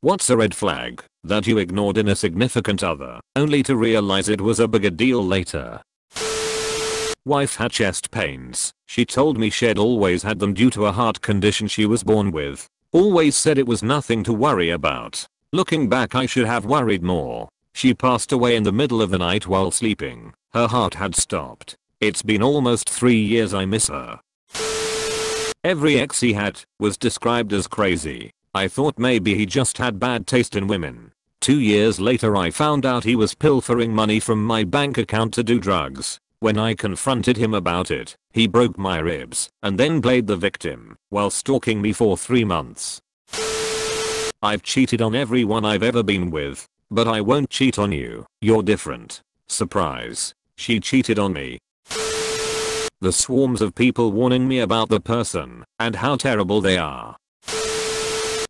What's a red flag that you ignored in a significant other, only to realize it was a bigger deal later? Wife had chest pains. She told me she'd always had them due to a heart condition she was born with. Always said it was nothing to worry about. Looking back, I should have worried more. She passed away in the middle of the night while sleeping. Her heart had stopped. It's been almost 3 years. I miss her. Every ex he had was described as crazy. I thought maybe he just had bad taste in women. 2 years later I found out he was pilfering money from my bank account to do drugs. When I confronted him about it, he broke my ribs and then played the victim while stalking me for 3 months. I've cheated on everyone I've ever been with, but I won't cheat on you. You're different. Surprise. She cheated on me. The swarms of people warning me about the person and how terrible they are.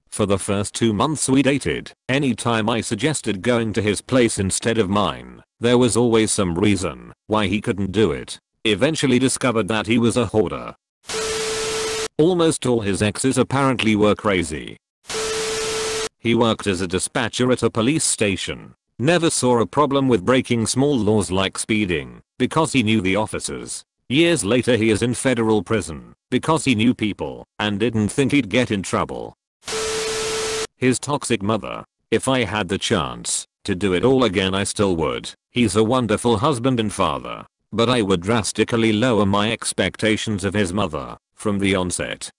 For the first 2 months we dated, anytime I suggested going to his place instead of mine, there was always some reason why he couldn't do it. Eventually discovered that he was a hoarder. Almost all his exes apparently were crazy. He worked as a dispatcher at a police station. Never saw a problem with breaking small laws like speeding because he knew the officers. Years later he is in federal prison because he knew people and didn't think he'd get in trouble. His toxic mother. If I had the chance to do it all again I still would. He's a wonderful husband and father, but I would drastically lower my expectations of his mother from the onset.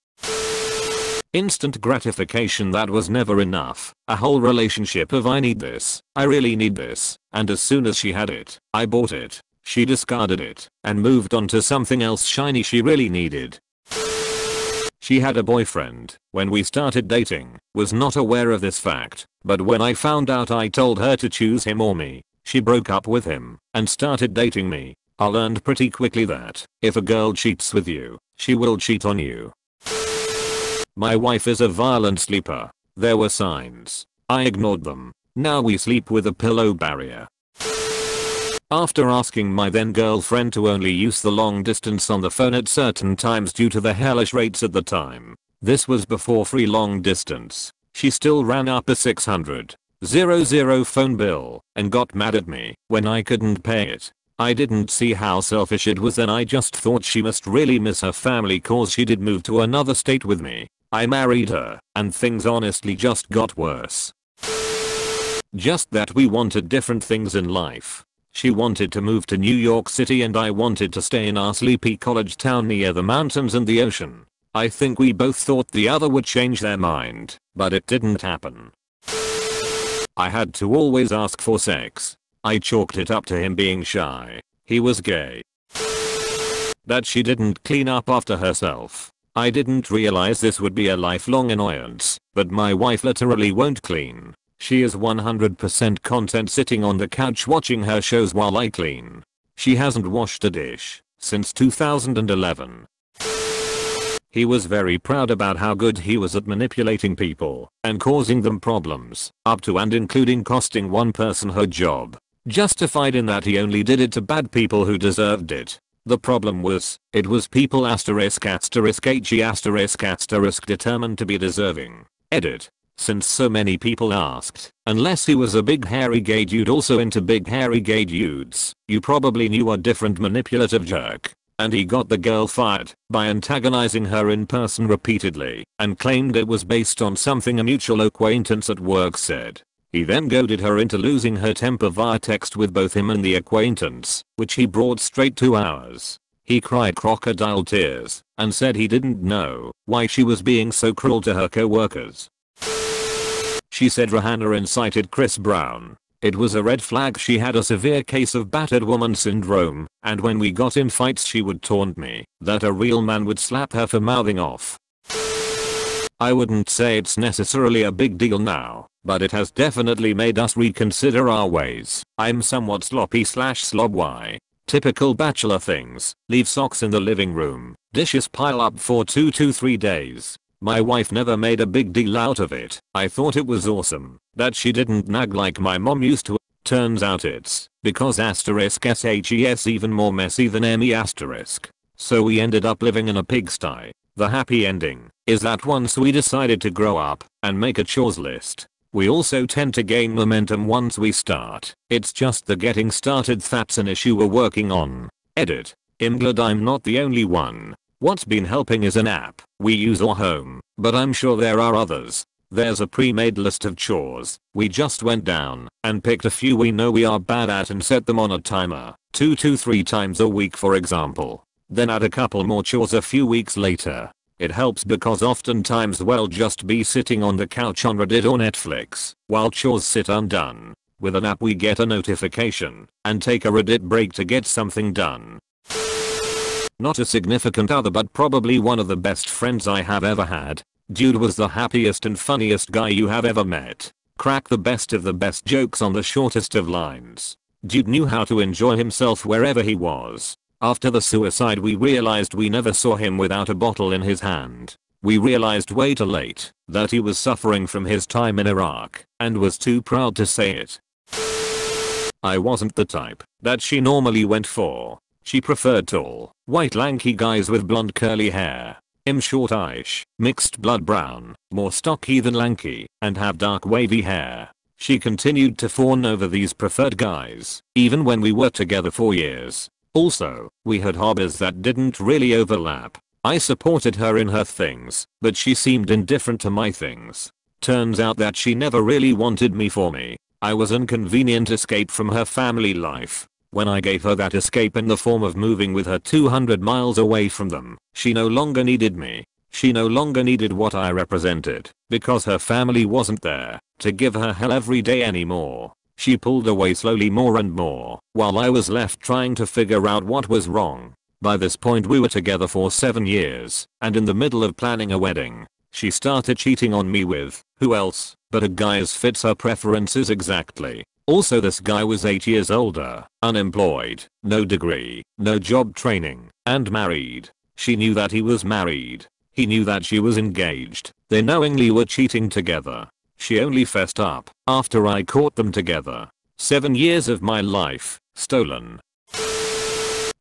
Instant gratification, that was never enough. A whole relationship of I need this, I really need this, and as soon as she had it, I bought it. She discarded it and moved on to something else shiny she really needed. She had a boyfriend when we started dating, was not aware of this fact, but when I found out I told her to choose him or me. She broke up with him and started dating me. I learned pretty quickly that if a girl cheats with you, she will cheat on you. My wife is a violent sleeper. There were signs. I ignored them. Now we sleep with a pillow barrier. After asking my then girlfriend to only use the long distance on the phone at certain times due to the hellish rates at the time. This was before free long distance. She still ran up a $600 phone bill and got mad at me when I couldn't pay it. I didn't see how selfish it was then. I just thought she must really miss her family cause she did move to another state with me. I married her and things honestly just got worse. Just that we wanted different things in life. She wanted to move to New York City and I wanted to stay in our sleepy college town near the mountains and the ocean. I think we both thought the other would change their mind, but it didn't happen. I had to always ask for sex. I chalked it up to him being shy. He was gay. That she didn't clean up after herself. I didn't realize this would be a lifelong annoyance, but my wife literally won't clean. She is 100% content sitting on the couch watching her shows while I clean. She hasn't washed a dish since 2011. He was very proud about how good he was at manipulating people and causing them problems, up to and including costing one person her job. Justified in that he only did it to bad people who deserved it. The problem was, it was people ******** determined to be deserving. Edit. Since so many people asked, unless he was a big hairy gay dude also into big hairy gay dudes, you probably knew a different manipulative jerk. And he got the girl fired by antagonizing her in person repeatedly and claimed it was based on something a mutual acquaintance at work said. He then goaded her into losing her temper via text with both him and the acquaintance, which he brought straight to ours. He cried crocodile tears and said he didn't know why she was being so cruel to her co-workers. She said Rihanna incited Chris Brown. It was a red flag. She had a severe case of battered woman syndrome, and when we got in fights she would taunt me that a real man would slap her for mouthing off. I wouldn't say it's necessarily a big deal now, but it has definitely made us reconsider our ways. I'm somewhat sloppy/slob. Typical bachelor things. Leave socks in the living room. Dishes pile up for 2 to 3 days. My wife never made a big deal out of it. I thought it was awesome that she didn't nag like my mom used to. Turns out it's because ********************************************************************************************************************************************************************************************************************************************************************************* Is that once we decided to grow up and make a chores list, We also tend to gain momentum once we start. It's just the getting started that's an issue we're working on. Edit. I'm glad I'm not the only one. What's been helping is an app we use or home, but I'm sure there are others. There's a pre-made list of chores. We just went down and picked a few we know we are bad at and set them on a timer. 2 to 3 times a week for example. Then add a couple more chores a few weeks later. It helps because oftentimes we'll just be sitting on the couch on Reddit or Netflix while chores sit undone. With an app we get a notification and take a Reddit break to get something done. Not a significant other but probably one of the best friends I have ever had. Dude was the happiest and funniest guy you have ever met. Crack the best of the best jokes on the shortest of lines. Dude knew how to enjoy himself wherever he was. After the suicide we realized we never saw him without a bottle in his hand. We realized way too late that he was suffering from his time in Iraq and was too proud to say it. I wasn't the type that she normally went for. She preferred tall, white lanky guys with blonde curly hair. I'm short-ish, mixed blood brown, more stocky than lanky, and have dark wavy hair. She continued to fawn over these preferred guys, even when we were together for years. Also, we had hobbies that didn't really overlap. I supported her in her things, but she seemed indifferent to my things. Turns out that she never really wanted me for me. I was an inconvenient escape from her family life. When I gave her that escape in the form of moving with her 200 miles away from them, she no longer needed me. She no longer needed what I represented, because her family wasn't there to give her hell every day anymore. She pulled away slowly more and more, while I was left trying to figure out what was wrong. By this point we were together for 7 years, and in the middle of planning a wedding, she started cheating on me with, who else, but a guy as fits her preferences exactly. Also this guy was 8 years older, unemployed, no degree, no job training, and married. She knew that he was married. He knew that she was engaged. They knowingly were cheating together. She only fessed up after I caught them together. 7 years of my life, stolen.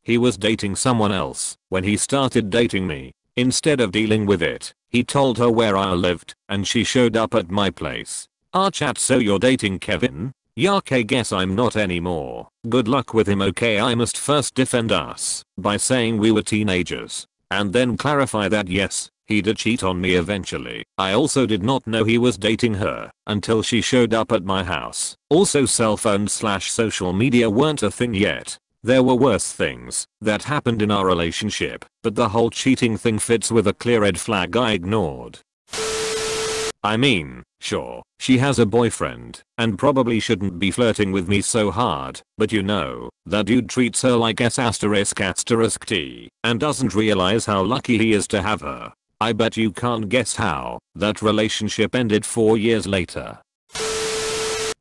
He was dating someone else when he started dating me. Instead of dealing with it, he told her where I lived, and she showed up at my place. Our chat, so you're dating Kevin? Yeah, okay, guess I'm not anymore. Good luck with him. Okay, I must first defend us by saying we were teenagers, and then clarify that yes, he did cheat on me eventually. I also did not know he was dating her until she showed up at my house. Also cell phone/social media weren't a thing yet. There were worse things that happened in our relationship, but the whole cheating thing fits with a clear red flag I ignored. I mean, sure, she has a boyfriend and probably shouldn't be flirting with me so hard, but you know, that dude treats her like S***T and doesn't realize how lucky he is to have her. I bet you can't guess how that relationship ended 4 years later.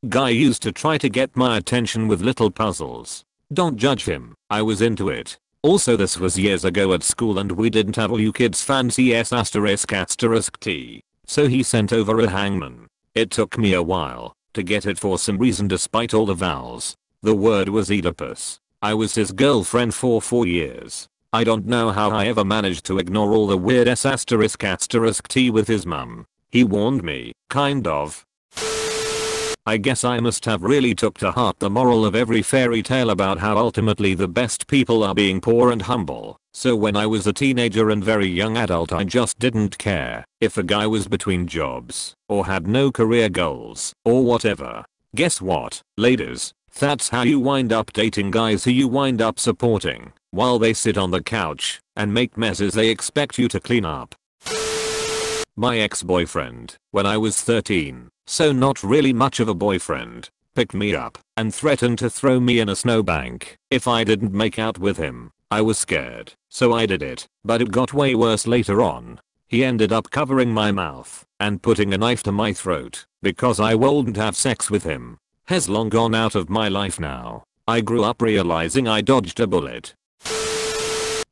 Guy used to try to get my attention with little puzzles. Don't judge him, I was into it. Also this was years ago at school and we didn't have all you kids fancy S***T. So he sent over a hangman. It took me a while to get it for some reason despite all the vowels. The word was Oedipus. I was his girlfriend for 4 years. I don't know how I ever managed to ignore all the weird S***T with his mum. He warned me, kind of. I guess I must have really took to heart the moral of every fairy tale about how ultimately the best people are being poor and humble. So when I was a teenager and very young adult I just didn't care if a guy was between jobs or had no career goals or whatever. Guess what, ladies? That's how you wind up dating guys who you wind up supporting while they sit on the couch and make messes they expect you to clean up. My ex-boyfriend, when I was 13, so not really much of a boyfriend, picked me up and threatened to throw me in a snowbank if I didn't make out with him. I was scared, so I did it, but it got way worse later on. He ended up covering my mouth and putting a knife to my throat because I wouldn't have sex with him. Has long gone out of my life now. I grew up realizing I dodged a bullet.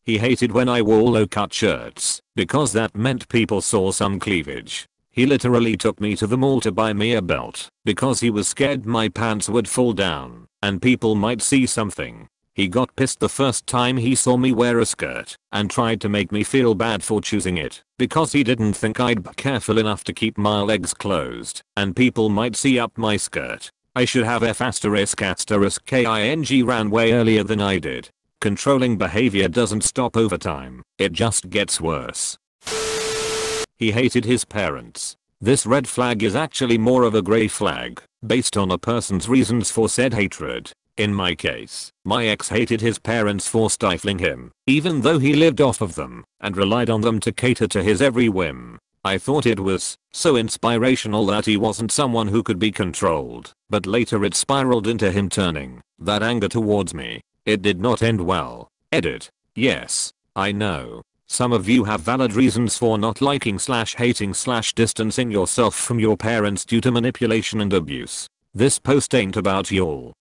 He hated when I wore low-cut shirts because that meant people saw some cleavage. He literally took me to the mall to buy me a belt because he was scared my pants would fall down and people might see something. He got pissed the first time he saw me wear a skirt and tried to make me feel bad for choosing it because he didn't think I'd be careful enough to keep my legs closed and people might see up my skirt. I should have F***king ran way earlier than I did. Controlling behavior doesn't stop over time, it just gets worse. He hated his parents. This red flag is actually more of a grey flag, based on a person's reasons for said hatred. In my case, my ex hated his parents for stifling him, even though he lived off of them and relied on them to cater to his every whim. I thought it was so inspirational that he wasn't someone who could be controlled, but later it spiraled into him turning that anger towards me. It did not end well. Edit. Yes, I know. Some of you have valid reasons for not liking / hating / distancing yourself from your parents due to manipulation and abuse. This post ain't about y'all.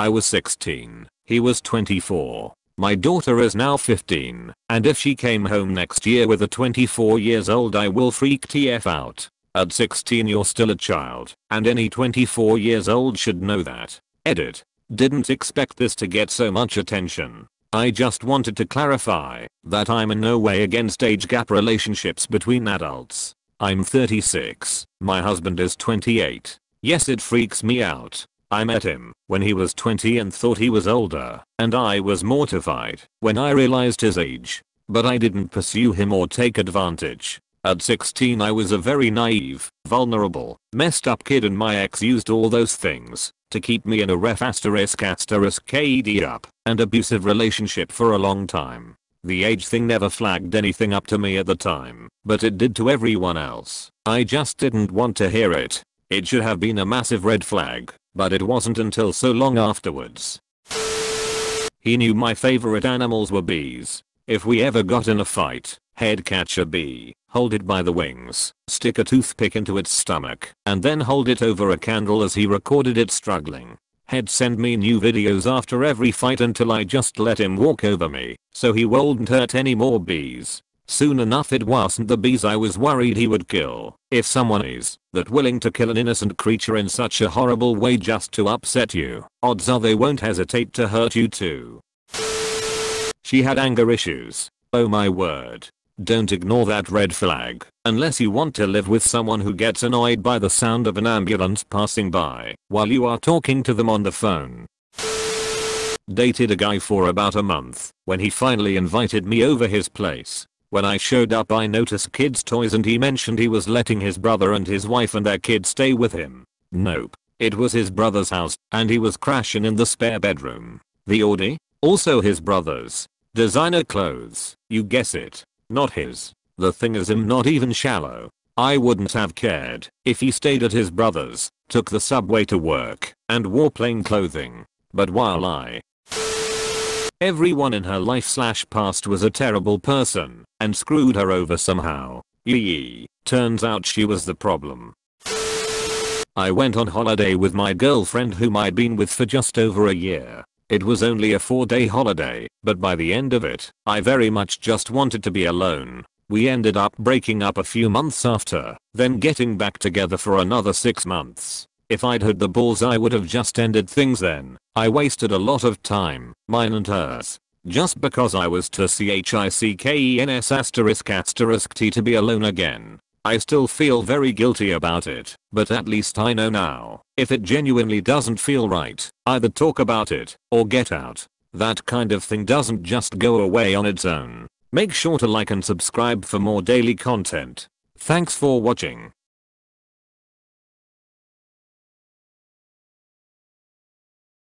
I was 16. He was 24. My daughter is now 15, and if she came home next year with a 24 years old I will freak TF out. At 16 you're still a child, and any 24 years old should know that. Edit. Didn't expect this to get so much attention. I just wanted to clarify that I'm in no way against age gap relationships between adults. I'm 36, my husband is 28. Yes, it freaks me out. I met him when he was 20 and thought he was older, and I was mortified when I realized his age. But I didn't pursue him or take advantage. At 16 I was a very naive, vulnerable, messed up kid and my ex used all those things to keep me in a ref***ked up and abusive relationship for a long time. The age thing never flagged anything up to me at the time, but it did to everyone else. I just didn't want to hear it. It should have been a massive red flag, but it wasn't until so long afterwards. He knew my favorite animals were bees. If we ever got in a fight, he'd catch a bee, hold it by the wings, stick a toothpick into its stomach, and then hold it over a candle as he recorded it struggling. He'd send me new videos after every fight until I just let him walk over me, so he wouldn't hurt any more bees. Soon enough it wasn't the bees I was worried he would kill. If someone is that willing to kill an innocent creature in such a horrible way just to upset you, odds are they won't hesitate to hurt you too. She had anger issues. Oh my word. Don't ignore that red flag unless you want to live with someone who gets annoyed by the sound of an ambulance passing by while you are talking to them on the phone. Dated a guy for about a month when he finally invited me over his place. When I showed up I noticed kids' toys and he mentioned he was letting his brother and his wife and their kid stay with him. Nope. It was his brother's house and he was crashing in the spare bedroom. The Audi? Also his brother's. Designer clothes, you guess it. Not his. The thing is I'm not even shallow. I wouldn't have cared if he stayed at his brother's, took the subway to work, and wore plain clothing. But while everyone in her life / past was a terrible person and screwed her over somehow. Turns out she was the problem. I went on holiday with my girlfriend whom I'd been with for just over a year. It was only a 4-day holiday, but by the end of it, I very much just wanted to be alone. We ended up breaking up a few months after, then getting back together for another 6 months. If I'd had the balls I would have just ended things then. I wasted a lot of time, mine and hers, just because I was too sickens***t to be alone again. I still feel very guilty about it, but at least I know now, if it genuinely doesn't feel right, either talk about it or get out. That kind of thing doesn't just go away on its own. Make sure to like and subscribe for more daily content. Thanks for watching.